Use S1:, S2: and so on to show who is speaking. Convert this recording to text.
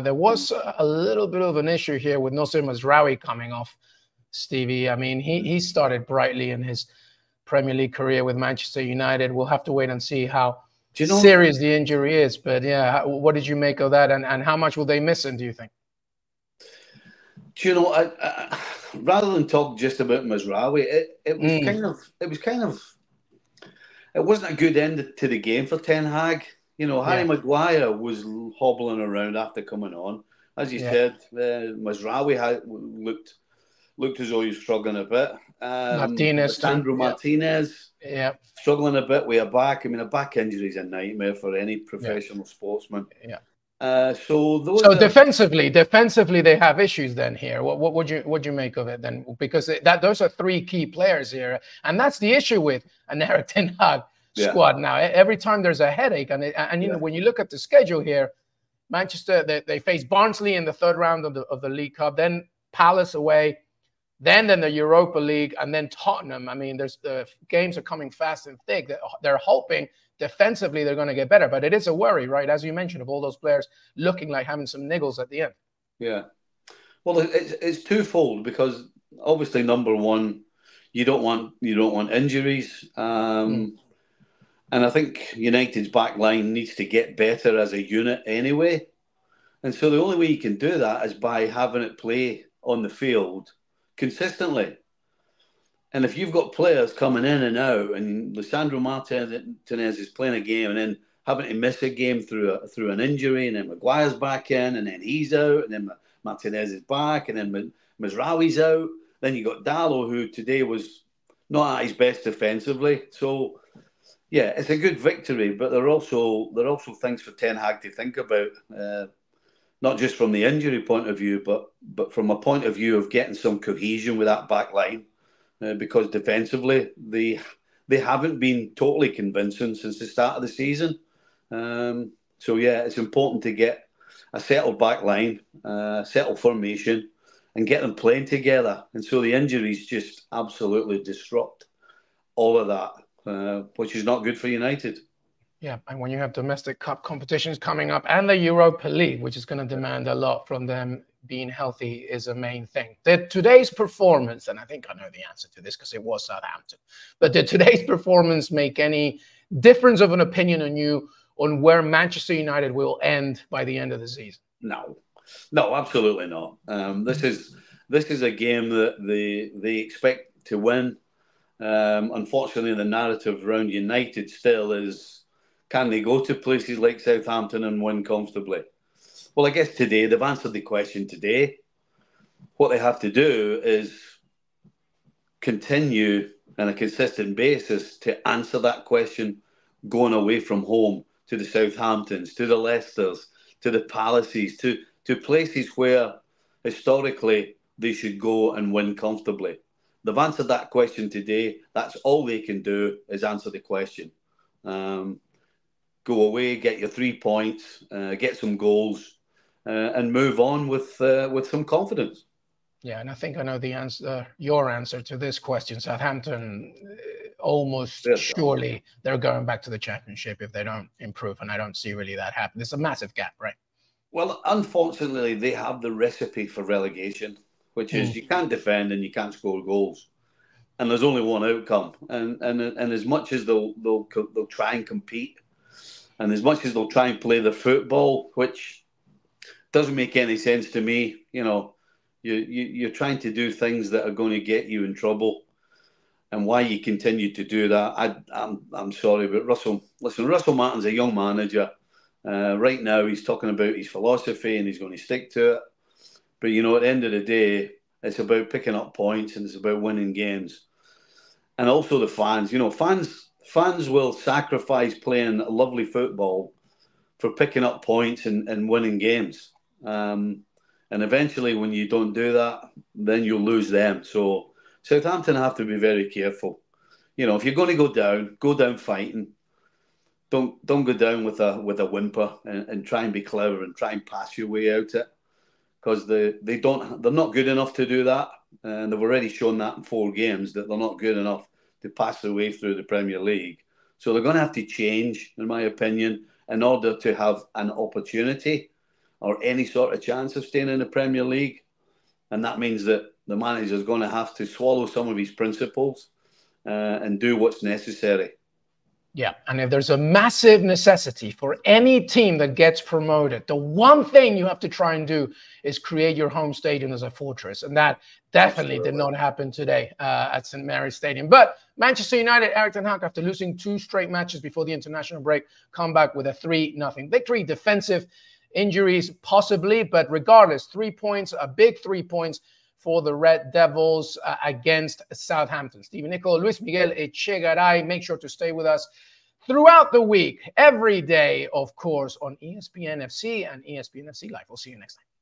S1: There was a little bit of an issue here with Noussair Mazraoui coming off, Stevie. I mean, he started brightly in his Premier League career with Manchester United. We'll have to wait and see how serious the injury is. But yeah, what did you make of that, and how much will they miss him, do you think?
S2: Do you know, I, rather than talk just about Mazraoui, it wasn't a good end to the game for Ten Hag. You know, Harry Maguire was hobbling around after coming on. As you said, Mazraoui looked as though he was struggling a bit. Martinez, struggling a bit with a back. I mean, a back injury is a nightmare for any professional sportsman.
S1: Yeah.
S2: So
S1: defensively, they have issues then here. What would you make of it then? Because those are three key players here, and that's the issue with an Erik ten Hag squad now. Every time there's a headache, and you know, when you look at the schedule here, Manchester they face Barnsley in the third round of the League Cup, then Palace away, then the Europa League, and then Tottenham. I mean, the games are coming fast and thick. They're hoping defensively they're going to get better, but it is a worry, right? As you mentioned, of all those players looking like having some niggles at the end.
S2: Yeah. Well, it's twofold, because obviously, number one, you don't want injuries, and I think United's back line needs to get better as a unit anyway. And so the only way you can do that is by having it play on the field consistently. And if you've got players coming in and out, and Lisandro Martinez is playing a game and then having to miss a game through an injury, and then Maguire's back in, and then he's out, and then Martinez is back, and then Mazraoui's out, then you got Dalot, who today was not at his best defensively. So yeah, it's a good victory, but there are also things for Ten Hag to think about, not just from the injury point of view, but from a point of view of getting some cohesion with that back line. Because defensively, they haven't been totally convincing since the start of the season. So yeah, it's important to get a settled back line, settled formation, and get them playing together. And so the injuries just absolutely disrupt all of that, which is not good for United.
S1: Yeah, and when you have domestic cup competitions coming up and the Europa League, which is going to demand a lot from them, being healthy is a main thing. Did today's performance, and I think I know the answer to this because it was Southampton, but did today's performance make any difference of an opinion on you on where Manchester United will end by the end of the season?
S2: No, absolutely not. This is a game that they expect to win. Unfortunately, the narrative around United still is, can they go to places like Southampton and win comfortably? Well, I guess today, they've answered the question today. What they have to do is continue on a consistent basis to answer that question, going away from home to the Southamptons, to the Leicesters, to the Palaces, to places where historically they should go and win comfortably. They've answered that question today. That's all they can do, is answer the question. Go away, get your 3 points, get some goals, and move on with some confidence.
S1: Yeah, and I think I know the answer. Your answer to this question: Southampton, almost surely they're going back to the Championship if they don't improve, and I don't see really that happen. There's a massive gap, right?
S2: Well, unfortunately, they have the recipe for relegation, which is you can't defend and you can't score goals, and there's only one outcome. And as much as they'll try and compete, and as much as they'll try and play the football, which doesn't make any sense to me, you know, you're trying to do things that are going to get you in trouble, and why you continue to do that, I'm sorry, but Russell Martin's a young manager. Right now, he's talking about his philosophy and he's going to stick to it. But you know, at the end of the day, it's about picking up points and it's about winning games, and also the fans. You know, fans will sacrifice playing lovely football for picking up points and winning games. And eventually, when you don't do that, then you'll lose them. So Southampton have to be very careful. You know, if you're going to go down fighting. Don't go down with a whimper and try and be clever and try and pass your way out it, because they're not good enough to do that, and they've already shown that in 4 games that they're not good enough to pass their way through the Premier League. So they're going to have to change, in my opinion, in order to have an opportunity or any sort of chance of staying in the Premier League. And that means that the manager is going to have to swallow some of his principles and do what's necessary.
S1: Yeah, and if there's a massive necessity for any team that gets promoted, the one thing you have to try and do is create your home stadium as a fortress. And that definitely did not happen today at St. Mary's Stadium. But Manchester United, Erik ten Hag, after losing 2 straight matches before the international break, come back with a 3-0 victory. Defensive injuries possibly, but regardless, 3 points, a big 3 points for the Red Devils against Southampton. Stephen Nicol, Luis Miguel Echegaray. Make sure to stay with us throughout the week, every day, of course, on ESPN FC and ESPN FC Live. We'll see you next time.